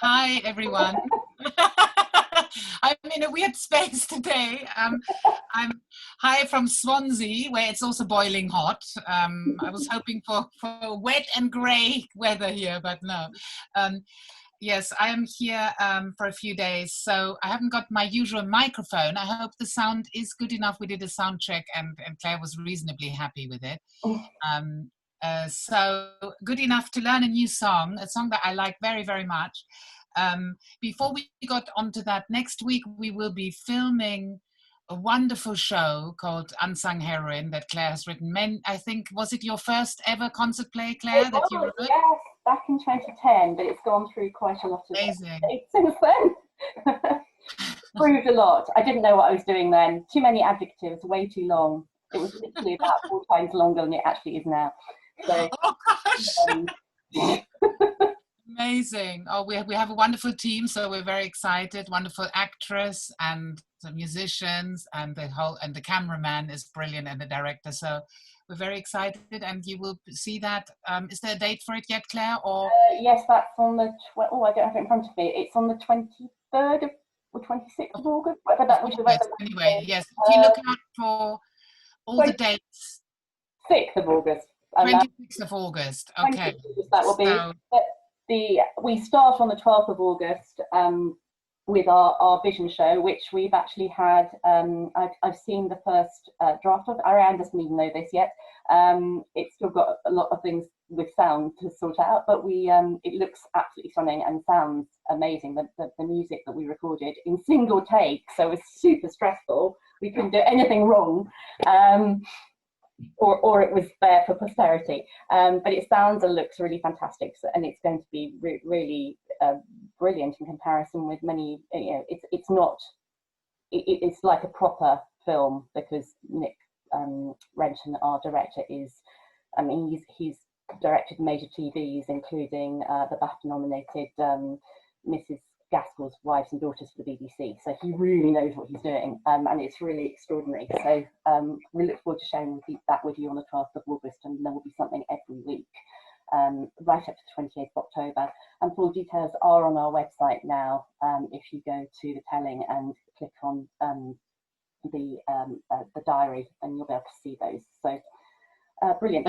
Hi, everyone. I'm in a weird space today. I'm hi from Swansea, where it's also boiling hot. I was hoping for wet and grey weather here, but no. Um, yes, I am here for a few days, so I haven't got my usual microphone. I hope the sound is good enough. We did a sound check, and Claire was reasonably happy with it. Um, so good enough to learn a new song, a song that I like very, very much. Before we got onto that, next week we will be filming a wonderful show called Unsung Heroine that Claire has written. I think, was it your first ever concert play, Claire, that you wrote? Yes, back in 2010, but it's gone through quite a lot of Amazing. since then. Proved a lot. I didn't know what I was doing then. Too many adjectives, way too long. It was literally about 4 times longer than it actually is now. So, oh gosh! Amazing. Oh, we have a wonderful team, so we're very excited. Wonderful actress and the musicians and the cameraman is brilliant, and the director. So we're very excited, and you will see that. Is there a date for it yet, Claire? Or yes, that's on the I don't have it in front of me. It's on the 23rd or 26th of August. Whatever that was. Anyway, yes. If you look out for all the dates. 6th of August. 26th of August. Okay. That will be. So, we start on the 12th of August with our vision show, which we've actually had. I've seen the first draft of. Ariane doesn't even know this yet. It's still got a lot of things with sound to sort out, but it looks absolutely stunning and sounds amazing. The music that we recorded in single take, so it's super stressful. We couldn't do anything wrong. Or it was there for posterity, but it sounds and looks really fantastic, and it's going to be really brilliant in comparison with many. It's not. It's like a proper film because Nick Renton, our director, is. I mean, he's directed major TVs, including the BAFTA-nominated Mrs. Gaskell's Wives and Daughters for the BBC. So he really knows what he's doing, and it's really extraordinary. So we look forward to sharing that with you on the 12th of August, and there will be something every week, right up to the 28th of October. And full details are on our website now. If you go to the telling and click on the diary, and you'll be able to see those. So brilliant.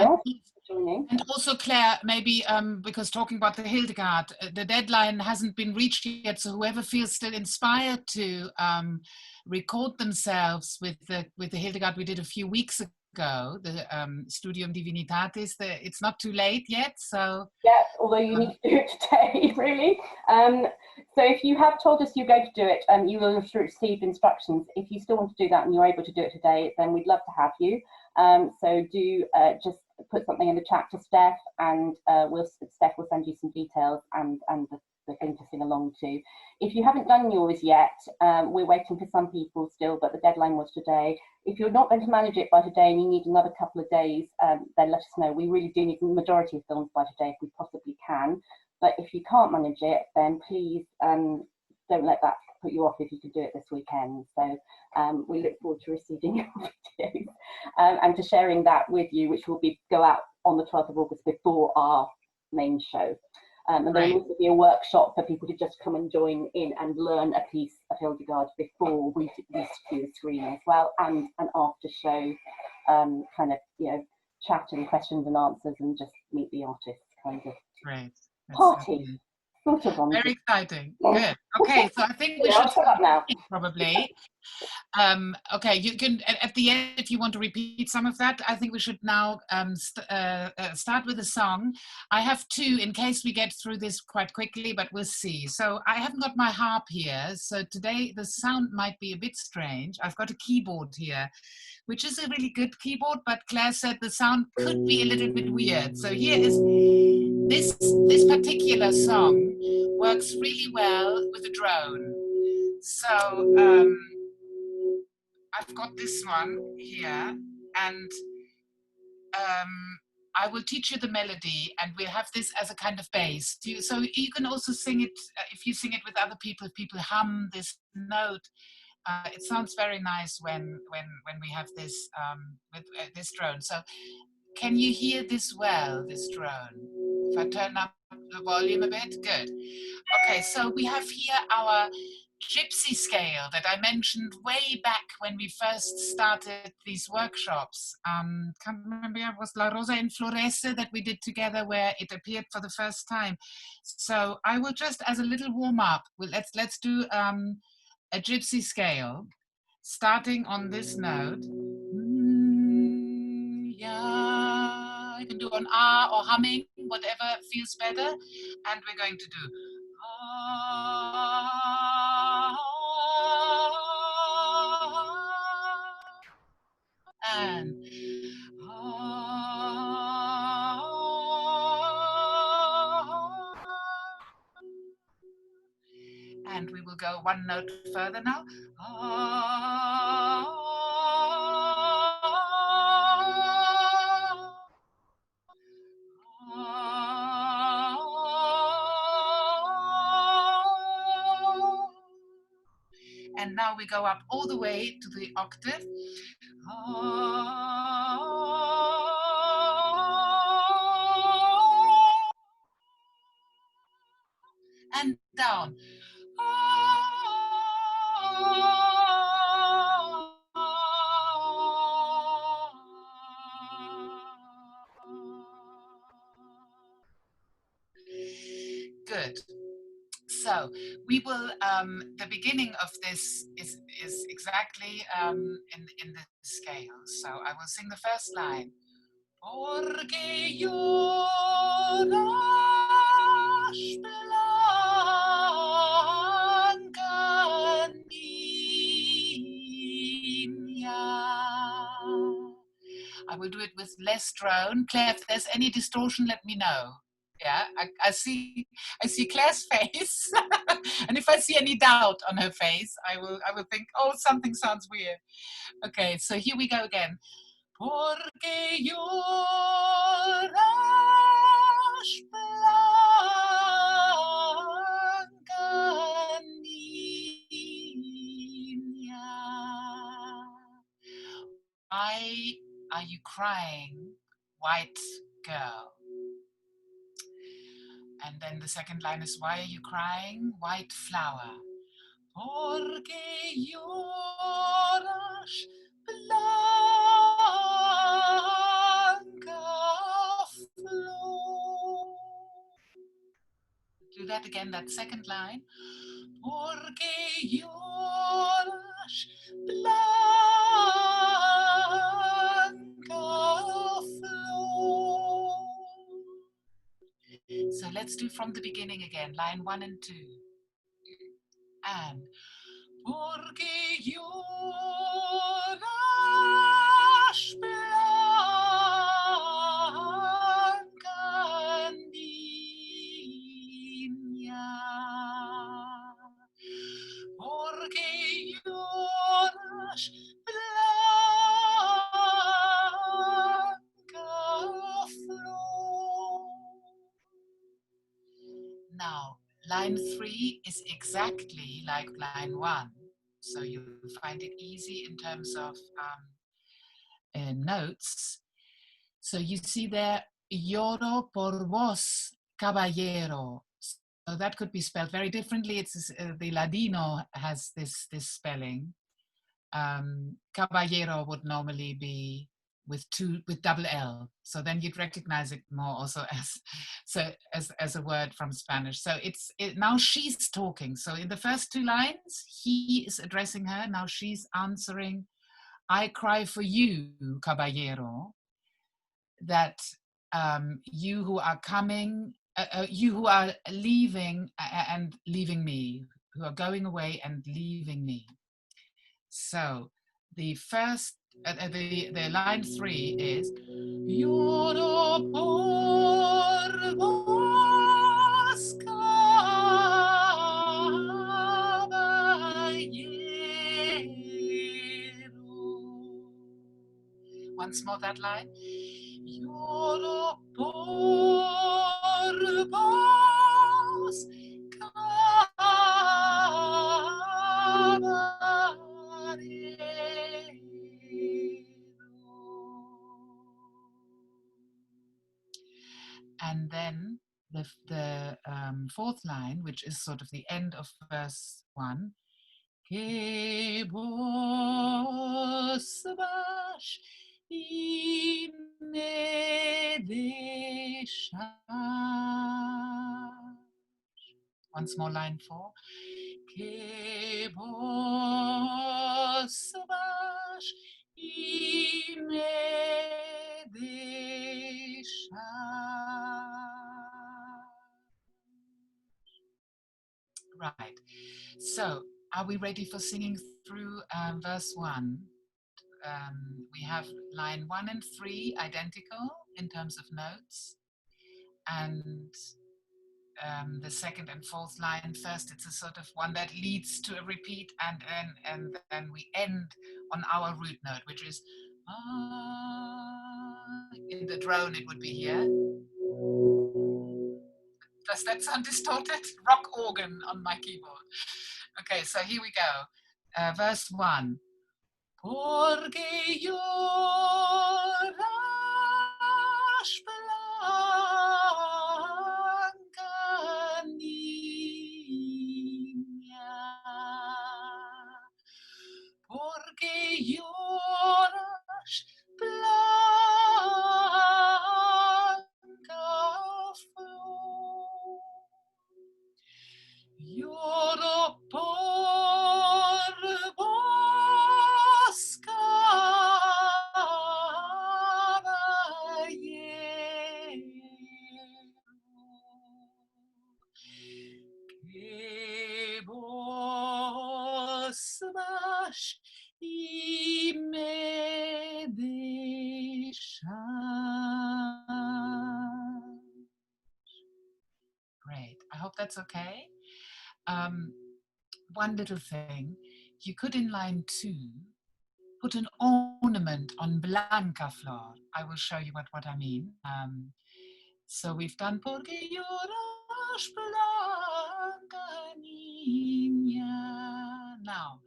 Joining. And also, Claire, maybe because talking about the Hildegard, the deadline hasn't been reached yet. So whoever feels still inspired to record themselves with the Hildegard we did a few weeks ago, the Studium Divinitatis, it's not too late yet. So yeah, although you need to do it today, really. So if you have told us you're going to do it, you will have received instructions. If you still want to do that and you're able to do it today, then we'd love to have you. So do just put something in the chat to Steph, and Steph will send you some details and the thing to sing along to. If you haven't done yours yet, we're waiting for some people still, but the deadline was today. If you're not going to manage it by today and you need another couple of days, then let us know. We really do need the majority of films by today if we possibly can. But if you can't manage it, then please don't let that put you off if you could do it this weekend. So we look forward to receiving your videos and to sharing that with you, which will go out on the 12th of August before our main show. And there will also be a workshop for people to just come and join in and learn a piece of Hildegard before we do the screen as well, and an after show kind of chat and questions and answers and just meet the artists kind of party. Sort of very exciting. Good. Okay, so I think we should start now. Probably. Okay, you can at the end, if you want to repeat some of that, I think we should now start with a song. I have two in case we get through this quite quickly, but we'll see. So I haven't got my harp here, so today the sound might be a bit strange. I've got a keyboard here, which is a really good keyboard, but Claire said the sound could be a little bit weird. So here is this particular song works really well with a drone. So I've got this one here, and I will teach you the melody, and we'll have this as a kind of bass. So you can also sing it, if you sing it with other people, if people hum this note. It sounds very nice when we have this with this drone. So Can you hear this well, this drone? If I turn up the volume a bit, good. Okay, so we have here our Gypsy Scale that I mentioned way back when we first started these workshops. Can't remember, it was La Rosa in Florese that we did together where it appeared for the first time. So I will just, as a little warm up, let's do a Gypsy Scale, starting on this note. Yeah, you can do on ah or humming, whatever feels better. And we're going to do and and we will go one note further now. And now we go up all the way to the octave. And down. Good. So we will, the beginning of this is exactly in the scale. So I will sing the first line. Porke yorash blanca I will do it with less drone. Claire, if there's any distortion, let me know. Yeah, I see Claire's face, and if I see any doubt on her face, I will think, oh, something sounds weird. Okay, so here we go again. Porke yorash blanca Why are you crying, white girl? And then the second line is, why are you crying, white flower? Porke yorash blanca flor. Do that again, that second line. Porke yorash blanca flor. So let's do from the beginning again, line 1 and 2. And Porke yorash blanca Porke yorash blanca flor. Now, line 3 is exactly like line 1, so you'll find it easy in terms of notes. So you see there, yoro por vos, kavayero. So that could be spelled very differently. It's the Ladino has this spelling. Kavayero would normally be with double L. So then you'd recognize it more also as a word from Spanish. So now she's talking. So in the first 2 lines, he is addressing her. Now she's answering, I cry for you, kavayero, that you who are coming, you who are leaving and leaving me, who are going away and leaving me. So the first, the line 3 is yoro por vos kavayero. Once more that line. Yoro por vos kavayero. the fourth line, which is sort of the end of verse 1. Que vos vash y me deshash. Once more, line 4. Que vos vash y me deshash. Right. So, are we ready for singing through verse 1? We have line 1 and 3 identical in terms of notes, and the second and fourth line, first it's a sort of one that leads to a repeat, and then we end on our root note, which is in the drone it would be here. Does that sound distorted? Rock organ on my keyboard. Okay, so here we go. Verse 1. Porke yorash blanca niña. Porke yorash blanca flor. Yoro por vos kavayero, que vos vash y me deshash. Great. I hope that's okay. One little thing, you could in line 2 put an ornament on blanca flor. I will show you what I mean. So we've done Porke yorash blanca niña. Now,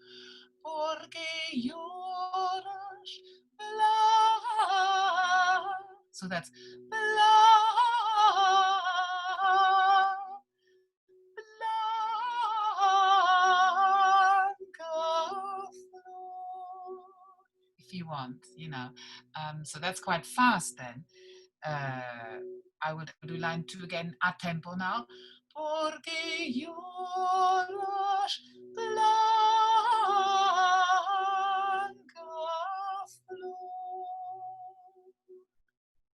Porke yorash blanca. So that's blanca. If you want, so that's quite fast then. I will do line 2 again a tempo now. Porke yorash blanca flor.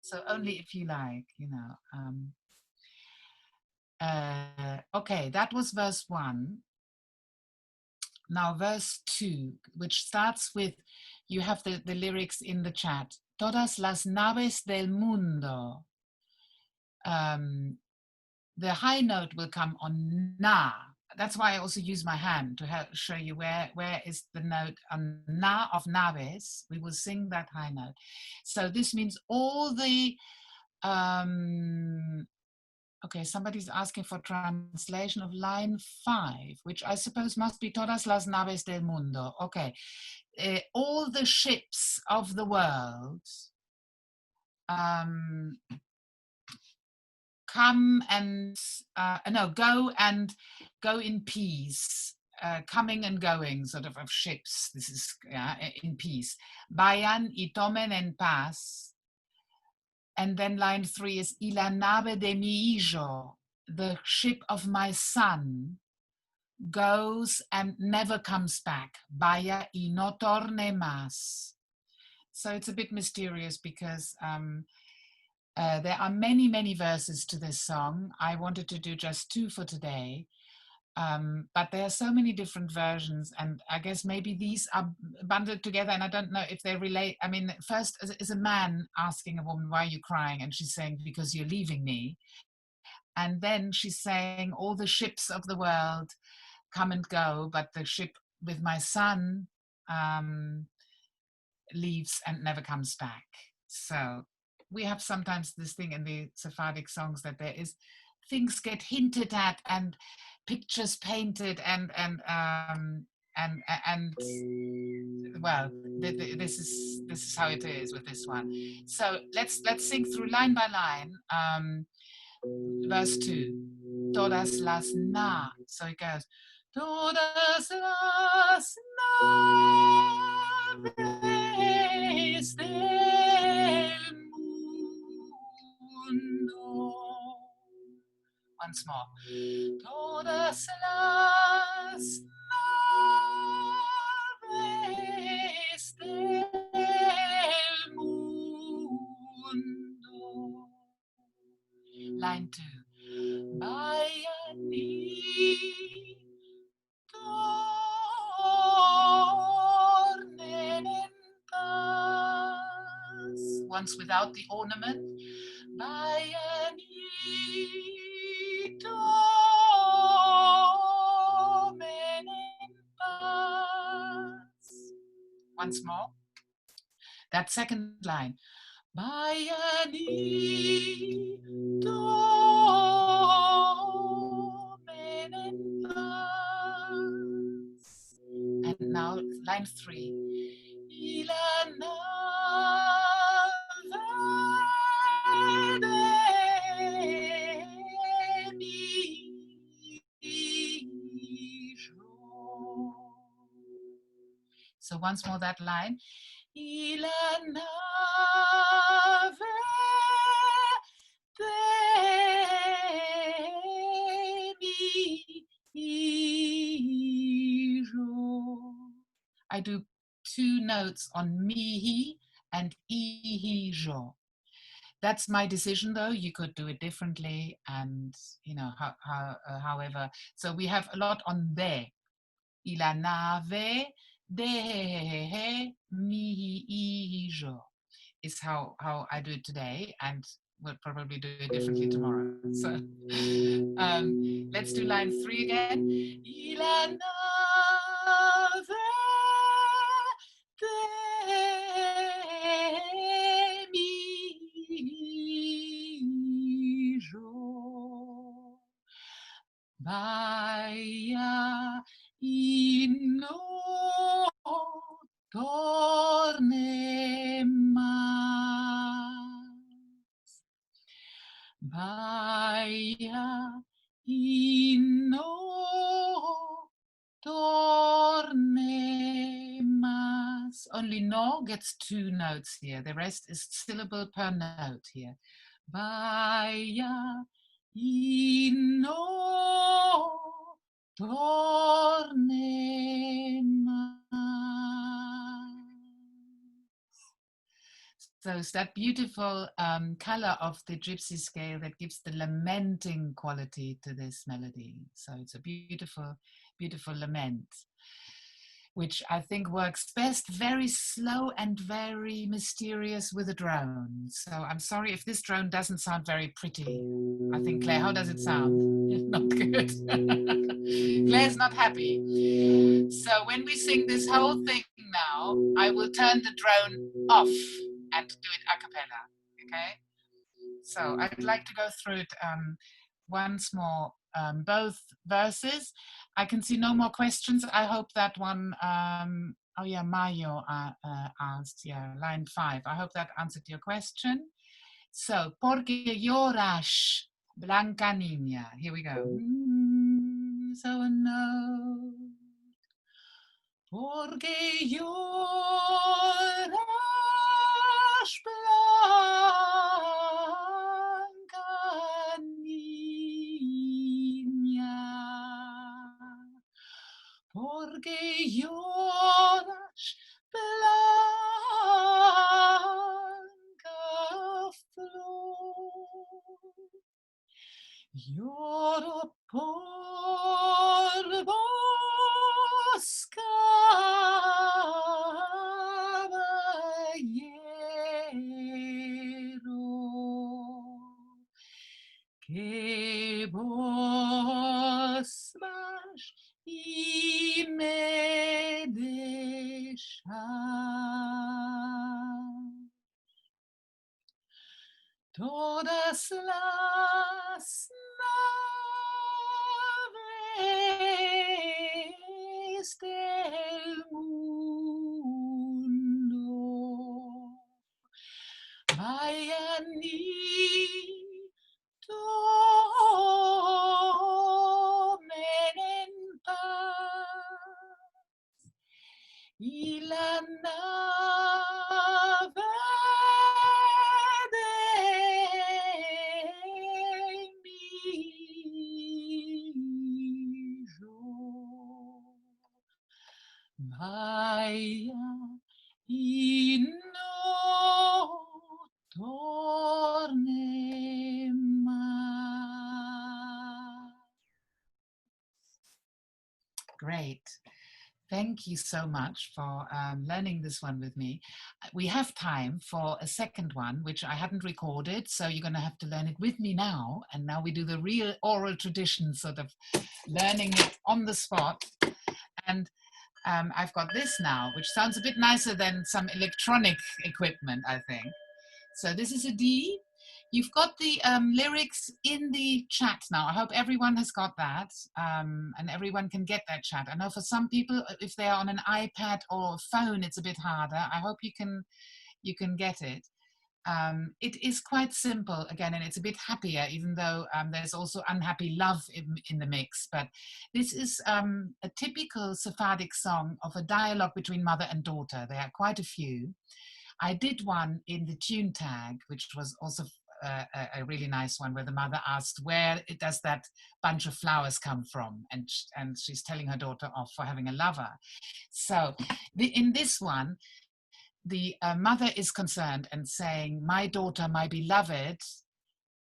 So only if you like, okay, that was verse 1. Now verse 2, which starts with, you have the lyrics in the chat. Todas las naves del mundo. The high note will come on na. That's why I also use my hand to show you where is the note on na of naves. We will sing that high note. So this means all the okay, somebody's asking for translation of line 5, which I suppose must be Todas las naves del mundo. Okay, all the ships of the world come and, go in peace, coming and going sort of ships. This is in peace. Vayan y tomen en paz. And then line 3 is y la nave de mi hijo, the ship of my son, goes and never comes back. Vaya y no torne más. So it's a bit mysterious because there are many, many verses to this song. I wanted to do just 2 for today. But there are so many different versions, and I guess maybe these are bundled together, and I don't know if they relate. I mean, first is a man asking a woman, why are you crying? And she's saying, because you're leaving me. And then she's saying, all the ships of the world come and go, but the ship with my son leaves and never comes back. So we have sometimes this thing in the Sephardic songs that there is things get hinted at and pictures painted and well, this is how it is with this one. So let's sing through line by line. verse 2. Todas las naves. So it goes. Todas las naves del mundo. Once more. Todas las naves del mundo. Line 2. Vayan y tornen en paz. Once without the ornament. Vayan y tomen en paz. Once more. That second line. Vayan y tomen en paz. And now line 3. Y la nave de mi hijo. So once more that line. Y la nave de mi hijo. I do 2 notes on mi and hijo. That's my decision, though. You could do it differently, and you know however. So we have a lot on de. Y la nave de mi hijo is how I do it today, and we'll probably do it differently tomorrow. So let's do line 3 again. Y la nave de mi hijo. Vaya y no torne más. Vaya y no torne más. Only no gets 2 notes here. The rest is syllable per note here. Vaya y no torne más. So it's that beautiful color of the gypsy scale that gives the lamenting quality to this melody. So it's a beautiful, beautiful lament, which I think works best very slow and very mysterious with a drone. So I'm sorry if this drone doesn't sound very pretty. I think, Claire, how does it sound? Not good. Claire's not happy. So when we sing this whole thing now, I will turn the drone off and do it a cappella, okay? So I'd like to go through it once more, both verses. I can see no more questions. I hope that one, oh yeah, Mayo asked, yeah, line 5. I hope that answered your question. So, Porke yorash, blanca niña. Here we go. So no. Porke yorash, blanca niña. Porke yorash, blanca flor. Yoro por vos, kavayero, que vos vash y me deshash. Todas las naves del mundo vayan y y la nave de mi yo. Vaya y no torne más. Great. Thank you so much for learning this one with me. We have time for a second one, which I hadn't recorded, so you're going to have to learn it with me now. And now we do the real oral tradition, sort of learning it on the spot. And I've got this now, which sounds a bit nicer than some electronic equipment, I think. So this is a D. You've got the lyrics in the chat now. I hope everyone has got that and everyone can get that chat. I know for some people, if they are on an iPad or phone, it's a bit harder. I hope you can get it. It is quite simple again, and it's a bit happier, even though there's also unhappy love in the mix. But this is a typical Sephardic song of a dialogue between mother and daughter. There are quite a few. I did one in the tune tag, which was also a really nice one, where the mother asked, where does that bunch of flowers come from? And she's telling her daughter off for having a lover. So in this one, the mother is concerned and saying, my daughter, my beloved.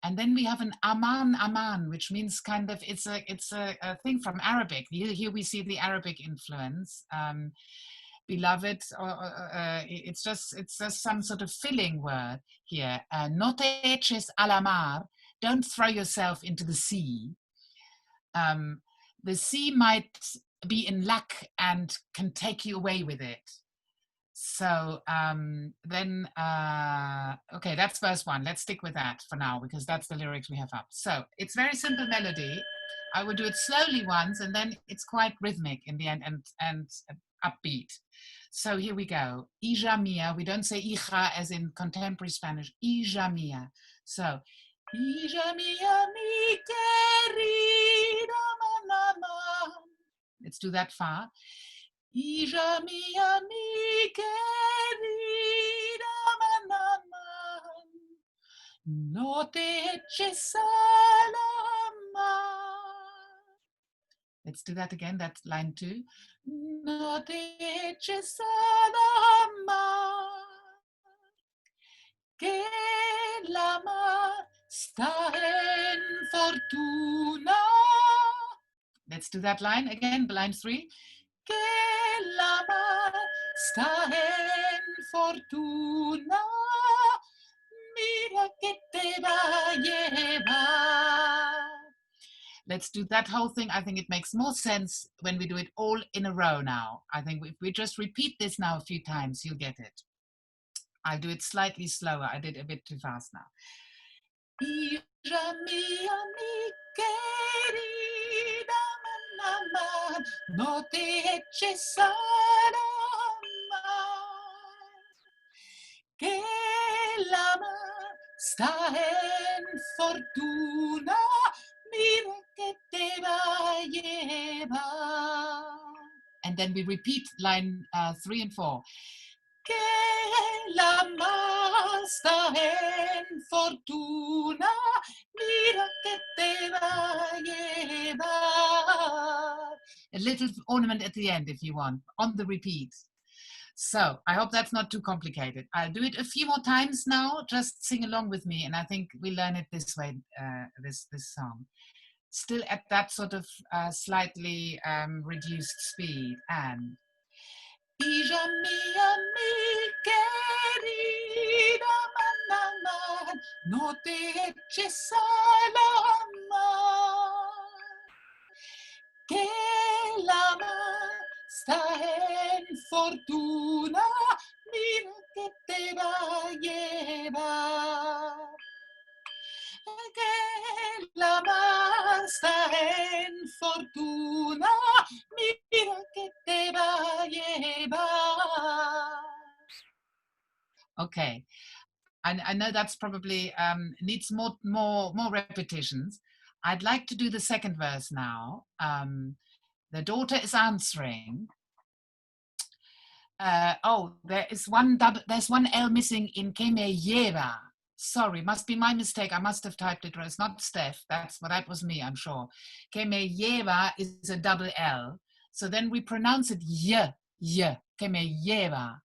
And then we have an aman, which means kind of, it's a thing from Arabic. Here we see the Arabic influence. Beloved, it's just some sort of filling word here. Eches mar, don't throw yourself into the sea. The sea might be in luck and can take you away with it. So then, okay, that's verse 1. Let's stick with that for now, because that's the lyrics we have up. So it's very simple melody. I will do it slowly once, and then it's quite rhythmic in the end and upbeat. So here we go. Hija mia. We don't say hija as in contemporary Spanish. Hija mia. So, hija mia, mi querida, aman. Let's do that far. Hija mia, mi querida, aman. No te eches aman. Let's do that again. That's line 2. No te eches aman, que la mar está en fortuna. Let's do that line again, line 3. Que la mar está en fortuna, mira que te va a llevar. Let's do that whole thing. I think it makes more sense when we do it all in a row now. I think if we just repeat this now a few times, you'll get it. I'll do it slightly slower. I did a bit too fast now. Hija mía, mi querida, aman, no te eches al mar, que la mar está en fortuna, mira que te va a llevar. And then we repeat line 3 and 4. Que la mar está en fortuna, mira que te va a llevar. A little ornament at the end if you want, on the repeat. So I hope that's not too complicated. I'll do it a few more times now. Just sing along with me, and I think we learn it this way, this song. Still at that sort of slightly reduced speed. And Hija mía, mi querida, aman, no te eches al mar, que la mar está en fortuna, mira que te va a llevar. Que la mar está en fortuna, mira que te va a llevar. Okay, I know that's probably needs more repetitions. I'd like to do the second verse now. The daughter is answering. Oh, there is one double. There's one L missing in kavayero. Sorry, must be my mistake. I must have typed it wrong. It's not Steph. That was me, I'm sure. Kavayero is a double L. So then we pronounce it kavayero.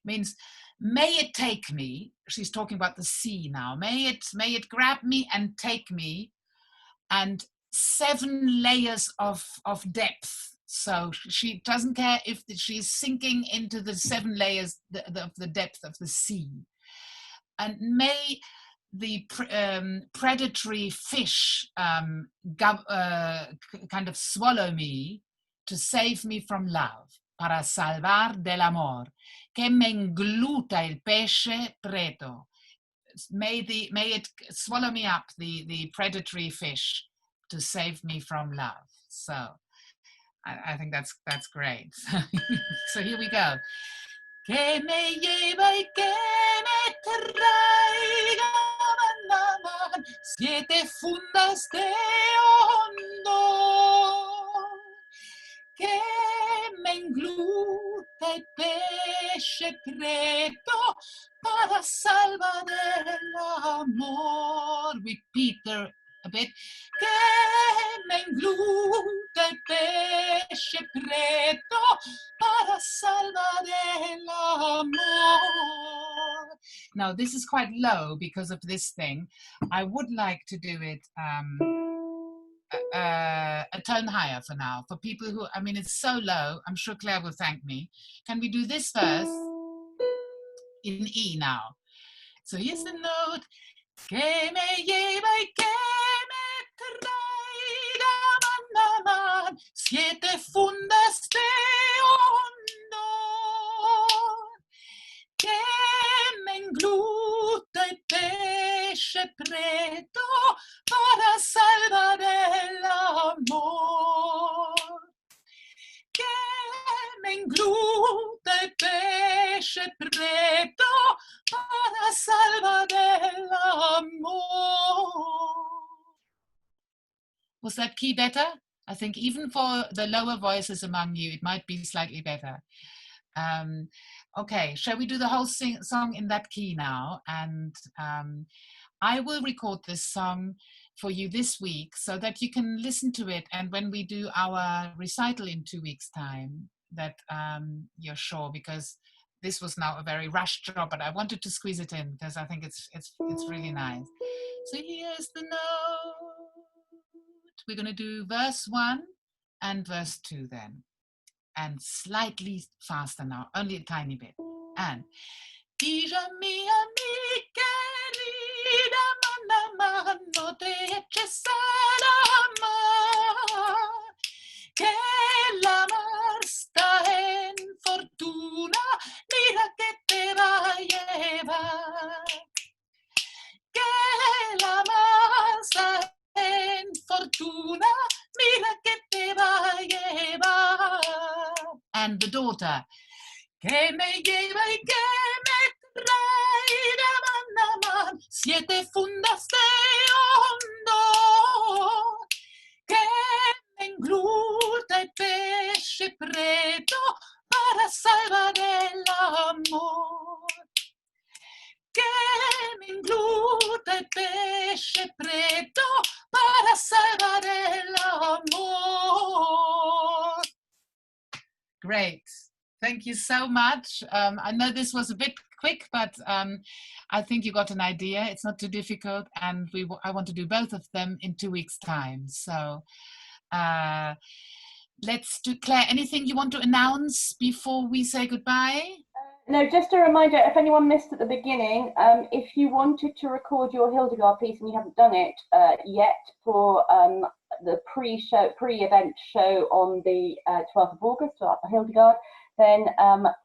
Means may it take me. She's talking about the sea now. May it grab me and take me, and 7 layers of depth. So she doesn't care if she's sinking into the 7 layers of the depth of the sea. And may the predatory fish kind of swallow me to save me from love. Para salvar del amor. Que mengluta'l pesce preto. May it swallow me up, the predatory fish, to save me from love. So I think that's great. So here we go. Que me lleva y que me traiga, aman, siete fundas de hondo. Que mengluta'l pesce preto para salvar el amor. Repeat there a bit. Que mengluta'l pesce preto para salvar el amor. Now this is quite low because of this thing. I would like to do it a tone higher for now. For people who, I mean, it's so low. I'm sure Claire will thank me. Can we do this verse in E now? So here's the note. Que me lleva y que me traiga, aman, siete fundas de hondo. Que me engluta'l pesce preto para salvar el amor. Que me engluta'l pesce preto para salvar el amor. Was that key better? I think even for the lower voices among you, it might be slightly better. Okay, shall we do the whole song in that key now? And I will record this song for you this week so that you can listen to it. And when we do our recital in 2 weeks' time, that you're sure, because this was now a very rushed job, but I wanted to squeeze it in because I think it's really nice. So here's the note. We're going to do verse 1 and verse 2 then. And slightly faster now, only a tiny bit. And Hija mía, mi querida, aman, no te eches al amar, que el amar está en fortuna, mira que te va a llevar. Que el amar está en fortuna, mira que te va a llevar. And the daughter. Que me lleva y que me traiga, aman, siete fundas de hondo. Que me engluta'l pesce preto para salvar el amor. Que me engluta'l pesce preto para salvar el amor. Great. Thank you so much. I know this was a bit quick, but I think you got an idea. It's not too difficult, and I want to do both of them in 2 weeks' time. So let's do. Claire, anything you want to announce before we say goodbye? No, just a reminder, if anyone missed at the beginning, if you wanted to record your Hildegard piece and you haven't done it yet for the pre-event show on the 12th of August for Hildegard, then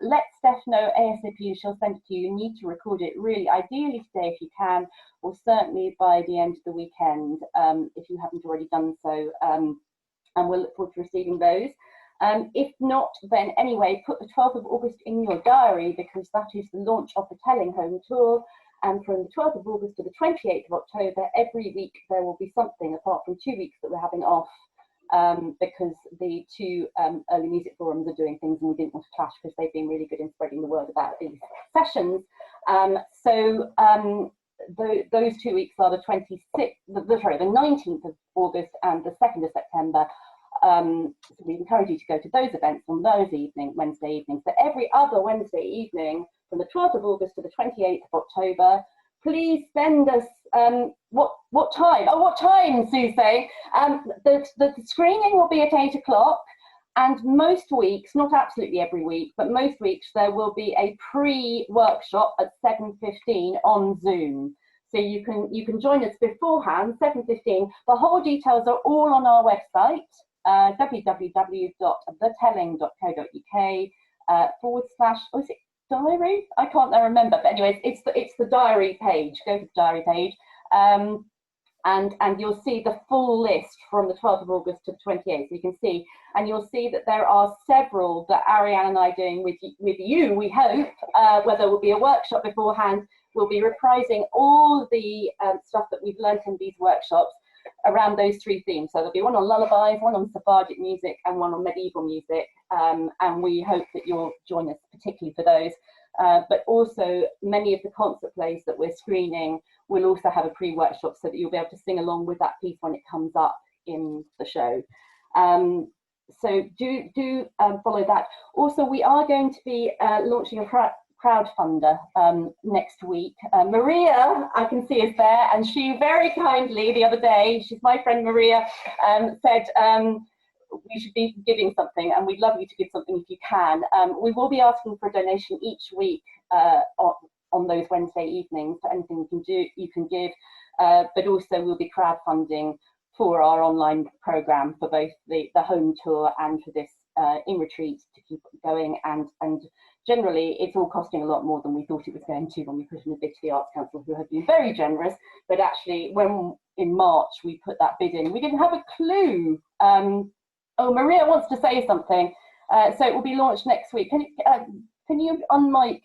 let Steph know ASAP. She'll send it to you. You need to record it really, ideally today if you can, or certainly by the end of the weekend if you haven't already done so. And we'll look forward to receiving those. If not, then anyway, put the 12th of August in your diary, because that is the launch of the Telling Home Tour. And from the 12th of August to the 28th of October, every week there will be something, apart from 2 weeks that we're having off. because the two early music forums are doing things and we didn't want to clash because they've been really good in spreading the word about these sessions. Those 2 weeks are the 19th of August and the 2nd of September. So we encourage you to go to those events on those Wednesday evenings. So every other Wednesday evening from the 12th of August to the 28th of October, please send us what time? Oh, what time, Sue's saying? The screening will be at 8 o'clock. And most weeks, not absolutely every week, but most weeks there will be a pre-workshop at 7:15 on Zoom. So you can join us beforehand, 7:15. The whole details are all on our website, www.thetelling.co.uk / oh, is it diary? I can't now remember, but anyways, it's the diary page. Go to the diary page. And you'll see the full list from the 12th of August to the 28th. So you can see, and you'll see that there are several that Ariane and I are doing with you, we hope, where there will be a workshop beforehand. We'll be reprising all the stuff that we've learnt in these workshops around those three themes. So there'll be one on lullabies, one on Sephardic music, and one on medieval music. And we hope that you'll join us particularly for those. But also many of the concert plays that we're screening will also have a pre-workshop so that you'll be able to sing along with that piece when it comes up in the show. So do follow that. Also, we are going to be launching a crowdfunder next week. Maria, I can see, is there, and she very kindly the other day, she's my friend Maria, said we should be giving something, and we'd love you to give something if you can. We will be asking for a donation each week on those Wednesday evenings for anything you can give, but also we'll be crowdfunding for our online program for both the home tour and for this in retreat to keep going, and generally it's all costing a lot more than we thought it was going to when we put in a bid to the Arts Council, who have been very generous. But actually, when in March we put that bid in, we didn't have a clue. Oh, Maria wants to say something. So it will be launched next week. Can you unmute?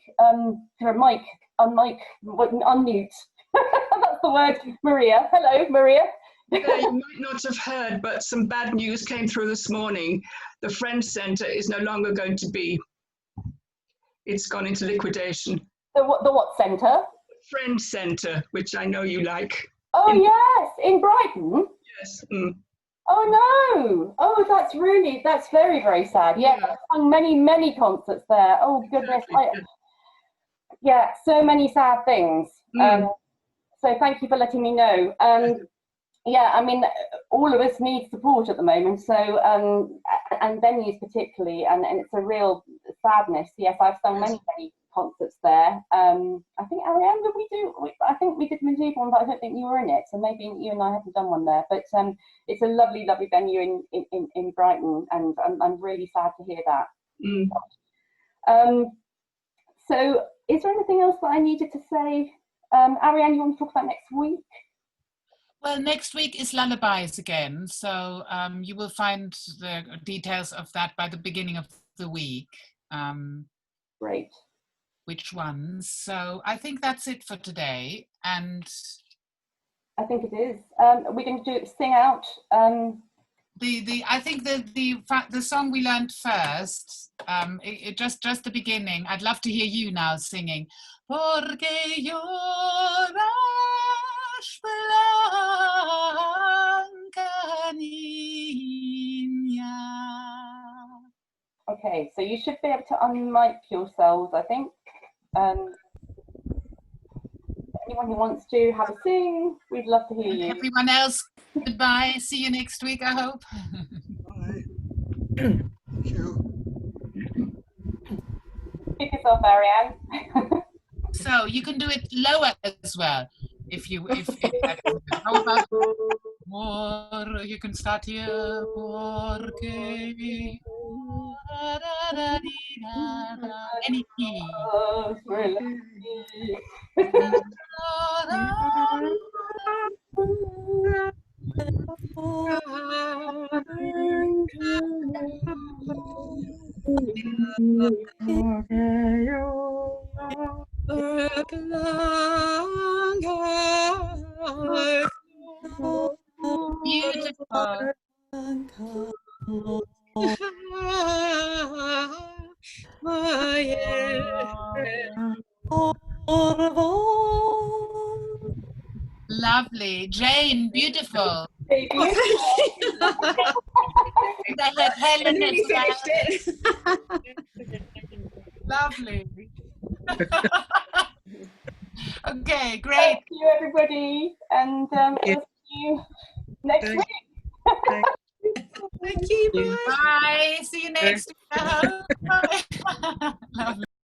That's the word, Maria. Hello, Maria. You might not have heard, but some bad news came through this morning. The Friends Centre is no longer going to be. It's gone into liquidation. The what centre? Friends Centre, which I know you like. Oh, yes, in Brighton? Yes. Mm. Oh, no. Oh, that's very, very sad. Yeah, I've sung many concerts there. Oh, goodness. Exactly. Yeah, so many sad things. Mm. So thank you for letting me know. Yeah, I mean, all of us need support at the moment. So, and venues particularly, and it's a real sadness. Yes, I've sung many concerts there. I think, Ariane, I think we did medieval one, but I don't think you were in it. So maybe you and I haven't done one there. But it's a lovely, lovely venue in Brighton, and I'm really sad to hear that. Mm. So is there anything else that I needed to say? Ariane, you want to talk about next week? Well, next week is lullabies again, so you will find the details of that by the beginning of the week. Great. Which ones? So I think that's it for today. And I think it is. We're going to sing out. I think the song we learned first, just the beginning. I'd love to hear you now singing. Porke yorash, blanca niña. Okay, so you should be able to unmic yourselves, I think. Anyone who wants to have a sing, we'd love to hear you. Everyone else, goodbye. See you next week, I hope. Bye. Thank you. Pick yourself, Ariane. So you can do it lower as well. If how about more? You can start here. Any key. Beautiful. blanca, vayan, Lovely. Jane, beautiful. Very beautiful. I had Helen I as nearly well. finished it. Lovely. Okay, great. Thank you, everybody, and we'll see you next Thank week. Thank you. Bye. Bye. See you next week. Bye. Lovely.